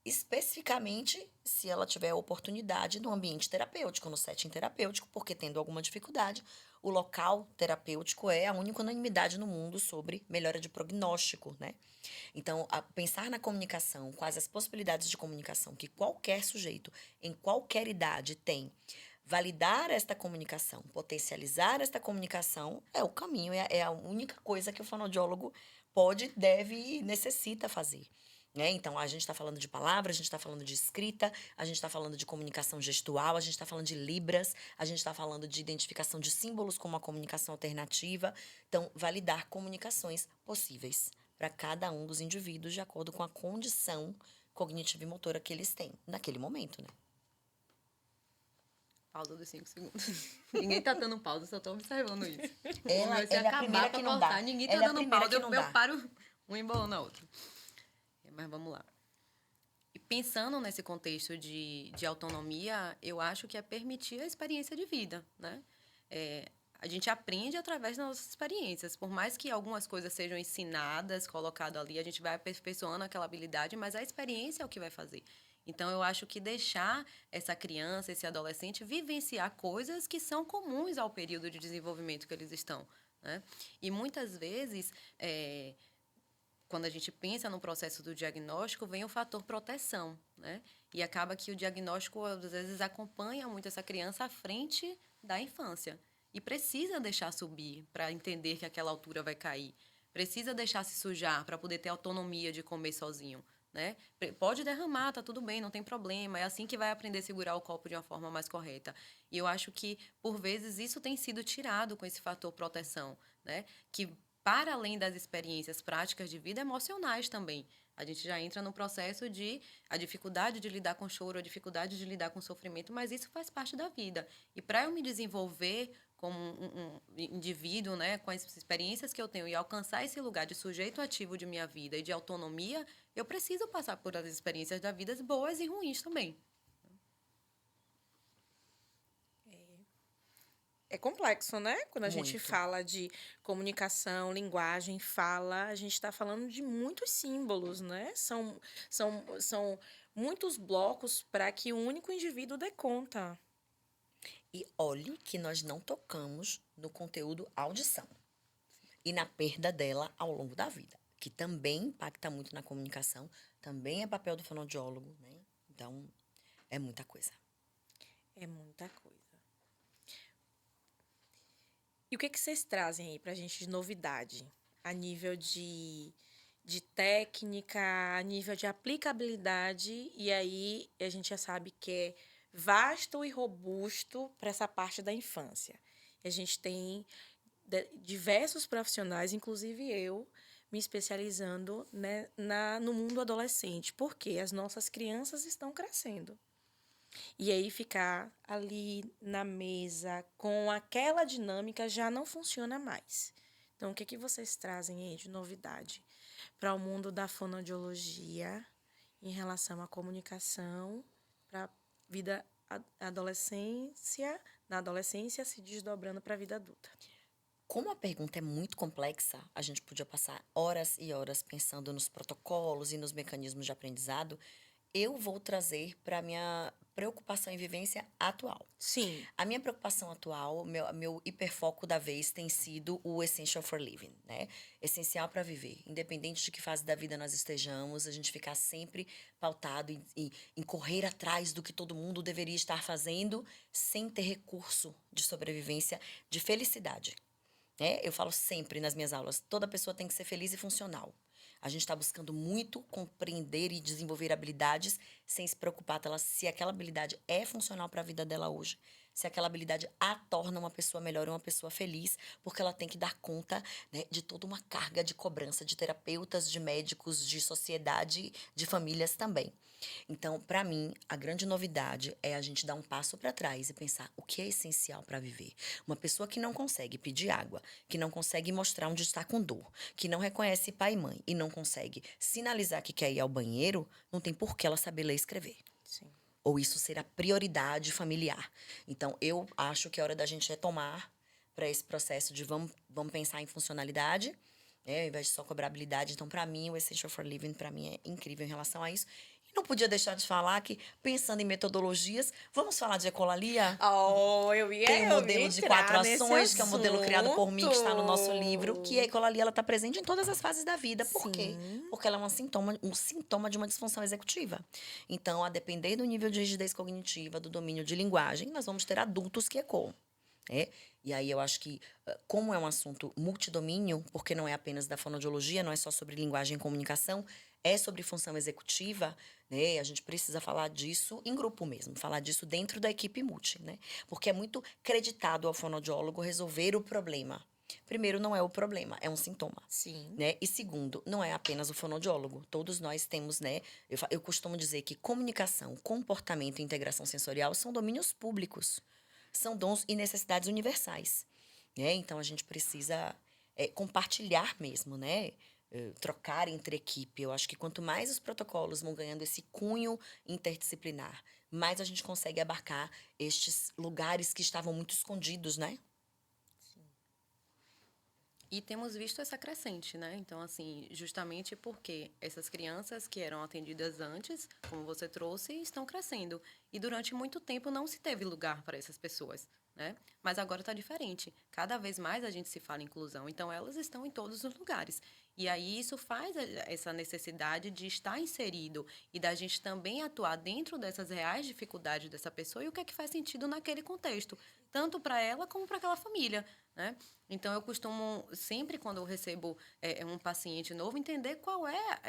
especificamente se ela tiver a oportunidade no ambiente terapêutico, no setting terapêutico, porque tendo alguma dificuldade, o local terapêutico é a única unanimidade no mundo sobre melhora de prognóstico, né? Então, pensar na comunicação, quais as possibilidades de comunicação que qualquer sujeito, em qualquer idade, tem, validar esta comunicação, potencializar esta comunicação, é o caminho, é a única coisa que o fonoaudiólogo pode, deve e necessita fazer. Né? Então, a gente está falando de palavras, a gente está falando de escrita, a gente está falando de comunicação gestual, a gente está falando de libras, a gente está falando de identificação de símbolos como a comunicação alternativa. Então, validar comunicações possíveis para cada um dos indivíduos de acordo com a condição cognitiva e motora que eles têm naquele momento, né? Pausa dos 5 segundos. Ninguém tá dando pausa, só tô observando isso. Ela é a primeira que não dá. Ninguém tá Ela é a dando primeira pausa, que não eu dá. paro um embolando a outra. Mas vamos lá. E pensando nesse contexto de autonomia, eu acho que é permitir a experiência de vida, né? A gente aprende através das nossas experiências. Por mais que algumas coisas sejam ensinadas, colocado ali, a gente vai aperfeiçoando aquela habilidade, mas a experiência é o que vai fazer. Então, eu acho que deixar essa criança, esse adolescente, vivenciar coisas que são comuns ao período de desenvolvimento que eles estão, né? E muitas vezes, quando a gente pensa no processo do diagnóstico, vem o fator proteção, né? E acaba que o diagnóstico, às vezes, acompanha muito essa criança à frente da infância. E precisa deixar subir para entender que aquela altura vai cair. Precisa deixar se sujar para poder ter autonomia de comer sozinho, né? Pode derramar, tá tudo bem, não tem problema. É assim que vai aprender a segurar o copo de uma forma mais correta. E eu acho que, por vezes, isso tem sido tirado com esse fator proteção, né? Que para além das experiências práticas de vida, emocionais também. A gente já entra no processo de a dificuldade de lidar com choro, a dificuldade de lidar com sofrimento, mas isso faz parte da vida. E para eu me desenvolver como um indivíduo, né, com as experiências que eu tenho e alcançar esse lugar de sujeito ativo de minha vida e de autonomia, eu preciso passar por as experiências da vida boas e ruins também. É complexo, né? Quando a gente Muito. fala de comunicação, linguagem, fala, a gente está falando de muitos símbolos, né? São muitos blocos para que um único indivíduo dê conta. E olhe que nós não tocamos no conteúdo audição e na perda dela ao longo da vida, que também impacta muito na comunicação, também é papel do fonoaudiólogo, né? Então, é muita coisa. É muita coisa. E o que vocês trazem aí para a gente de novidade? A nível de técnica, a nível de aplicabilidade, e aí a gente já sabe que é vasto e robusto para essa parte da infância. E a gente tem diversos profissionais, inclusive eu, me especializando, né, no mundo adolescente, porque as nossas crianças estão crescendo. E aí ficar ali na mesa com aquela dinâmica já não funciona mais. Então, o que vocês trazem aí de novidade para o mundo da fonoaudiologia em relação à comunicação, para a vida adolescência, na adolescência se desdobrando para a vida adulta? Como a pergunta é muito complexa, a gente podia passar horas e horas pensando nos protocolos e nos mecanismos de aprendizado. Eu vou trazer para a minha preocupação e vivência atual. Sim. A minha preocupação atual, meu hiperfoco da vez tem sido o essential for living, né? Essencial para viver. Independente de que fase da vida nós estejamos, a gente ficar sempre pautado em correr atrás do que todo mundo deveria estar fazendo, sem ter recurso de sobrevivência, de felicidade. Né? Eu falo sempre nas minhas aulas, toda pessoa tem que ser feliz e funcional. A gente está buscando muito compreender e desenvolver habilidades sem se preocupar se aquela habilidade é funcional para a vida dela hoje. se aquela habilidade a torna uma pessoa melhor e uma pessoa feliz, porque ela tem que dar conta, né, de toda uma carga de cobrança de terapeutas, de médicos, de sociedade, de famílias também. Então, para mim, a grande novidade é a gente dar um passo para trás e pensar o que é essencial para viver. Uma pessoa que não consegue pedir água, que não consegue mostrar onde está com dor, que não reconhece pai e mãe e não consegue sinalizar que quer ir ao banheiro, não tem por que ela saber ler e escrever. Sim. Ou isso ser a prioridade familiar. Então, eu acho que é hora da gente retomar para esse processo de vamos pensar em funcionalidade, né, ao invés de só cobrar habilidade. Então, para mim, o Essential for Living, para mim, é incrível em relação a isso. E não podia deixar de falar que, pensando em metodologias, vamos falar de ecolalia? Oh, Tem o eu ia modelo de 4 entrar nesse ações, que é um modelo criado por mim, que está no nosso livro, que a assunto. ecolalia ela está presente em todas as fases da vida. Por quê? Sim. Porque ela é um sintoma de uma disfunção executiva. Então, a depender do nível de rigidez cognitiva, do domínio de linguagem, nós vamos ter adultos que ecoam. Né? E aí eu acho que, como é um assunto multidomínio, porque não é apenas da fonoaudiologia, não é só sobre linguagem e comunicação, é sobre função executiva, né? A gente precisa falar disso em grupo mesmo, falar disso dentro da equipe multi, né? Porque é muito creditado ao fonoaudiólogo resolver o problema. Primeiro, não é o problema, é um sintoma. Sim. Né? E segundo, não é apenas o fonoaudiólogo. Todos nós temos, né? Eu costumo dizer que comunicação, comportamento e integração sensorial são domínios públicos. São dons e necessidades universais. Né? Então, a gente precisa compartilhar mesmo, né? Trocar entre equipe. Eu acho que quanto mais os protocolos vão ganhando esse cunho interdisciplinar, mais a gente consegue abarcar estes lugares que estavam muito escondidos, né? E temos visto essa crescente, né? Então, assim, justamente porque essas crianças que eram atendidas antes, como você trouxe, estão crescendo. E durante muito tempo não se teve lugar para essas pessoas, né? Mas agora está diferente. Cada vez mais a gente se fala em inclusão. Então, elas estão em todos os lugares. E aí isso faz essa necessidade de estar inserido e da gente também atuar dentro dessas reais dificuldades dessa pessoa e o que é que faz sentido naquele contexto, tanto para ela como para aquela família, né? Então, eu costumo, sempre quando eu recebo um paciente novo, entender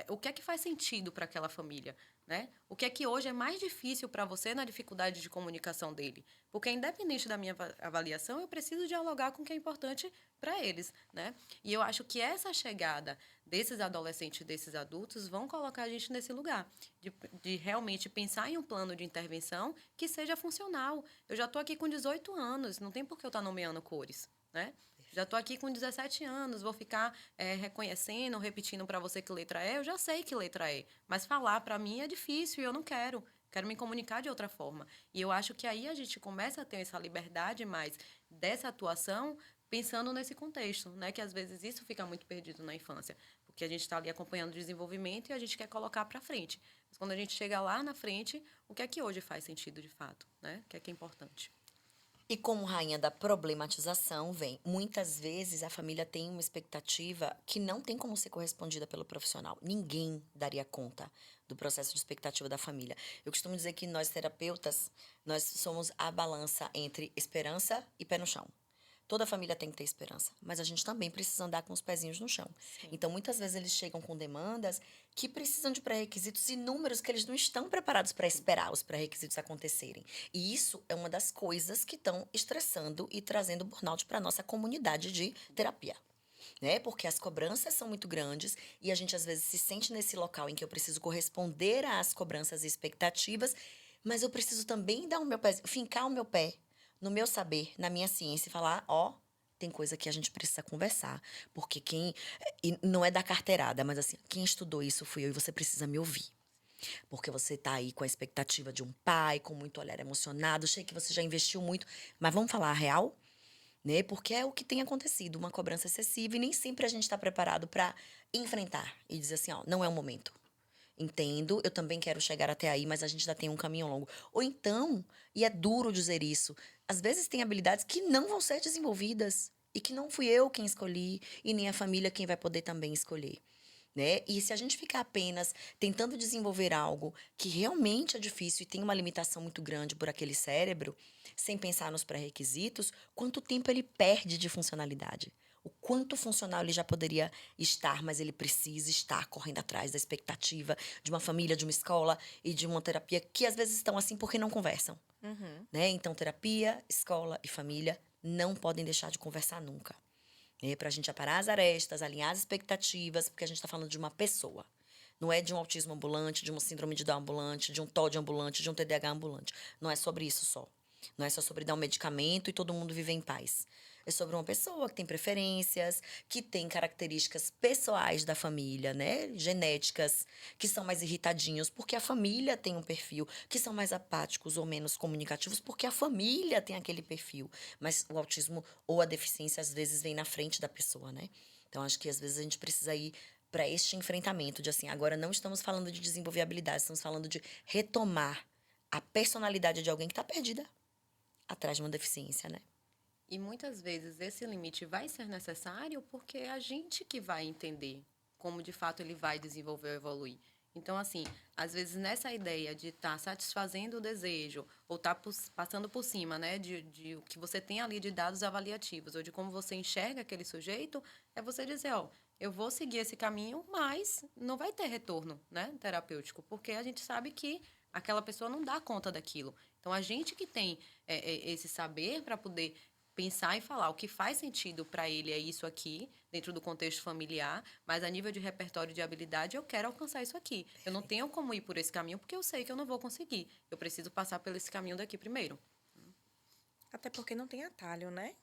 o que é que faz sentido para aquela família, né? O que é que hoje é mais difícil para você na dificuldade de comunicação dele. Porque, independente da minha avaliação, eu preciso dialogar com o que é importante para eles, né? E eu acho que essa chegada desses adolescentes, desses adultos, vão colocar a gente nesse lugar de realmente pensar em um plano de intervenção que seja funcional. Eu já estou aqui com 18 anos, não tem por que eu estar nomeando cores, né? Já estou aqui com 17 anos, vou ficar reconhecendo, repetindo para você que letra é. Eu já sei que letra é, mas falar para mim é difícil e eu não quero. Quero me comunicar de outra forma. E eu acho que aí a gente começa a ter essa liberdade mais dessa atuação pensando nesse contexto, né? Que às vezes isso fica muito perdido na infância, porque a gente está ali acompanhando o desenvolvimento e a gente quer colocar para frente. Mas quando a gente chega lá na frente, o que é que hoje faz sentido de fato, né? O que é importante? E como rainha da problematização, vem, muitas vezes a família tem uma expectativa que não tem como ser correspondida pelo profissional. Ninguém daria conta do processo de expectativa da família. Eu costumo dizer que nós terapeutas, nós somos a balança entre esperança e pé no chão. Toda família tem que ter esperança, mas a gente também precisa andar com os pezinhos no chão. Sim. Então, muitas vezes eles chegam com demandas que precisam de pré-requisitos inúmeros que eles não estão preparados para esperar os pré-requisitos acontecerem. E isso é uma das coisas que estão estressando e trazendo burnout para a nossa comunidade de terapia. Né? Porque as cobranças são muito grandes e a gente às vezes se sente nesse local em que eu preciso corresponder às cobranças e expectativas, mas eu preciso também dar o meu pé, fincar o meu pé no meu saber, na minha ciência e falar, ó, tem coisa que a gente precisa conversar, porque e não é da carteirada, mas assim, quem estudou isso fui eu e você precisa me ouvir. Porque você tá aí com a expectativa de um pai, com muito olhar emocionado, sei que você já investiu muito, mas vamos falar a real? Né? Porque é o que tem acontecido, uma cobrança excessiva e nem sempre a gente está preparado para enfrentar e dizer assim, ó, não é o momento. Entendo, eu também quero chegar até aí, mas a gente ainda tem um caminho longo. Ou então, e é duro dizer isso, às vezes tem habilidades que não vão ser desenvolvidas e que não fui eu quem escolhi e nem a família quem vai poder também escolher. Né? E se a gente ficar apenas tentando desenvolver algo que realmente é difícil e tem uma limitação muito grande por aquele cérebro, sem pensar nos pré-requisitos, quanto tempo ele perde de funcionalidade? O quanto funcional ele já poderia estar, mas ele precisa estar correndo atrás da expectativa de uma família, de uma escola e de uma terapia que às vezes estão assim porque não conversam, né? Então, terapia, escola e família não podem deixar de conversar nunca. Né? Pra gente aparar as arestas, alinhar as expectativas, porque a gente tá falando de uma pessoa. Não é de um autismo ambulante, de uma síndrome de Down ambulante, de um TOD ambulante, de um TDAH ambulante. Não é sobre isso só. Não é só sobre dar um medicamento e todo mundo viver em paz. É sobre uma pessoa que tem preferências, que tem características pessoais da família, né? Genéticas, que são mais irritadinhos, porque a família tem um perfil, que são mais apáticos ou menos comunicativos, porque a família tem aquele perfil. Mas o autismo ou a deficiência, às vezes, vem na frente da pessoa, né? Então, acho que às vezes a gente precisa ir para este enfrentamento de assim, agora não estamos falando de desenvolver habilidades, estamos falando de retomar a personalidade de alguém que está perdida atrás de uma deficiência, né? E muitas vezes esse limite vai ser necessário porque é a gente que vai entender como de fato ele vai desenvolver ou evoluir. Então, assim, às vezes nessa ideia de estar satisfazendo o desejo ou estar passando por cima, né, de o que você tem ali de dados avaliativos ou de como você enxerga aquele sujeito, é você dizer, ó, eu vou seguir esse caminho, mas não vai ter retorno, né, terapêutico, porque a gente sabe que aquela pessoa não dá conta daquilo. Então, a gente que tem esse saber para poder pensar e falar o que faz sentido para ele é isso aqui, dentro do contexto familiar, mas a nível de repertório de habilidade eu quero alcançar isso aqui. Eu não tenho como ir por esse caminho porque eu sei que eu não vou conseguir. Eu preciso passar por esse caminho daqui primeiro. Até porque não tem atalho, né?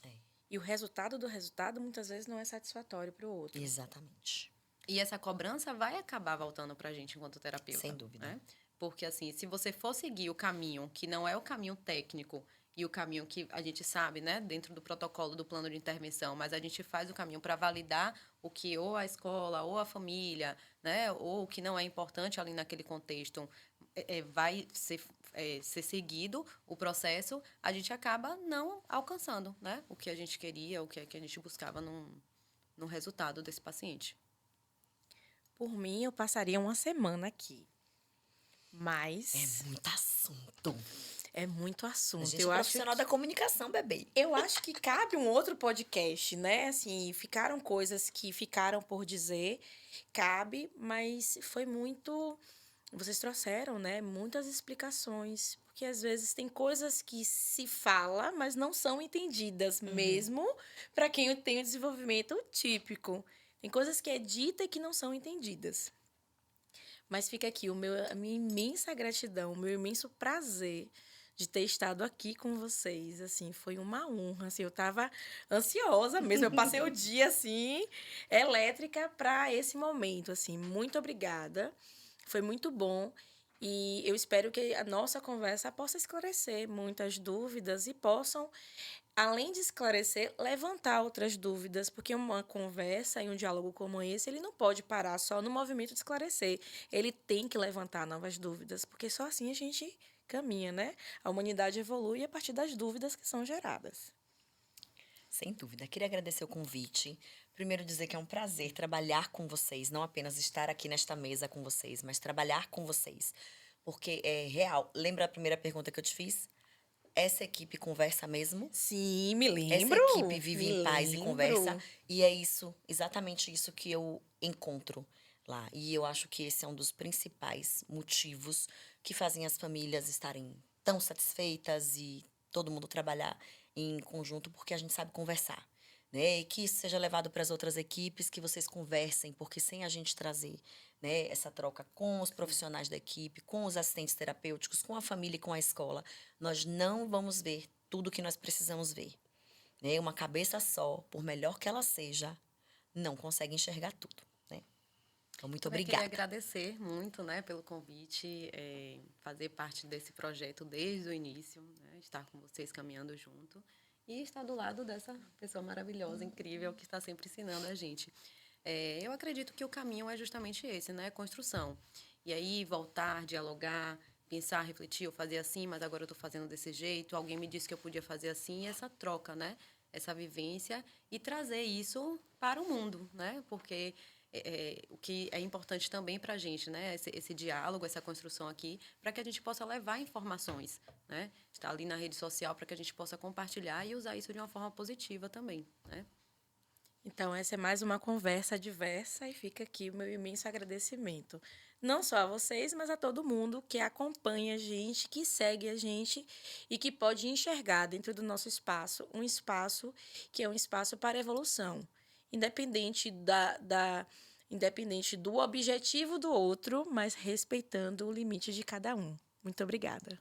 É. E o resultado do resultado muitas vezes não é satisfatório para o outro. Exatamente. E essa cobrança vai acabar voltando pra gente enquanto terapeuta. Sem dúvida. Né? Porque, assim, se você for seguir o caminho que não é o caminho técnico e o caminho que a gente sabe, né, dentro do protocolo do plano de intervenção, mas a gente faz o caminho para validar o que ou a escola ou a família, né, ou o que não é importante ali naquele contexto vai ser seguido o processo, a gente acaba não alcançando, né, o que a gente queria, o que a gente buscava no resultado desse paciente. Por mim, eu passaria uma semana aqui. É Mas muito assunto. é muito A assunto. gente é Eu acho profissional da comunicação, bebê. Eu acho que cabe um outro podcast, né? Assim, ficaram coisas que ficaram por dizer, cabe, mas foi muito. Vocês trouxeram, né? Muitas explicações, porque às vezes tem coisas que se fala, mas não são entendidas, mesmo para quem tem o desenvolvimento típico. Tem coisas que é dita e que não são entendidas. Mas fica aqui a minha imensa gratidão, o meu imenso prazer de ter estado aqui com vocês. Assim, foi uma honra. Assim, eu estava ansiosa mesmo. Eu passei o dia assim, elétrica para esse momento. Assim, muito obrigada. Foi muito bom. E eu espero que a nossa conversa possa esclarecer muitas dúvidas e possam, além de esclarecer, levantar outras dúvidas, porque uma conversa e um diálogo como esse, ele não pode parar só no movimento de esclarecer. Ele tem que levantar novas dúvidas, porque só assim a gente caminha, né? A humanidade evolui a partir das dúvidas que são geradas. Sem dúvida. Queria agradecer o convite. Primeiro dizer que é um prazer trabalhar com vocês, não apenas estar aqui nesta mesa com vocês, mas trabalhar com vocês. Porque é real. Lembra a primeira pergunta que eu te fiz? Essa equipe conversa mesmo? Sim, me Essa lembro. equipe vive Me em paz e lembro. conversa. E é isso, exatamente isso que eu encontro lá. E eu acho que esse é um dos principais motivos que fazem as famílias estarem tão satisfeitas e todo mundo trabalhar em conjunto, porque a gente sabe conversar. Né? E que isso seja levado para as outras equipes, que vocês conversem, porque sem a gente trazer, né, essa troca com os profissionais da equipe, com os assistentes terapêuticos, com a família e com a escola, nós não vamos ver tudo o que nós precisamos ver. Né? Uma cabeça só, por melhor que ela seja, não consegue enxergar tudo. Né? Então, muito Também obrigada. queria agradecer muito, né, pelo convite, fazer parte desse projeto desde o início, né, estar com vocês caminhando junto e estar do lado dessa pessoa maravilhosa, incrível, que está sempre ensinando a gente. Eu acredito que o caminho é justamente esse, né, construção. E aí, voltar, dialogar, pensar, refletir, eu fazia assim, mas agora eu estou fazendo desse jeito, alguém me disse que eu podia fazer assim, e essa troca, né, essa vivência e trazer isso para o mundo, né, porque o que é importante também para a gente, né? Esse diálogo, essa construção aqui, para que a gente possa levar informações, né? Estar ali na rede social para que a gente possa compartilhar e usar isso de uma forma positiva também, né? Então, essa é mais uma conversa diversa e fica aqui o meu imenso agradecimento. Não só a vocês, mas a todo mundo que acompanha a gente, que segue a gente e que pode enxergar dentro do nosso espaço um espaço que é um espaço para evolução, independente independente do objetivo do outro, mas respeitando o limite de cada um. Muito obrigada.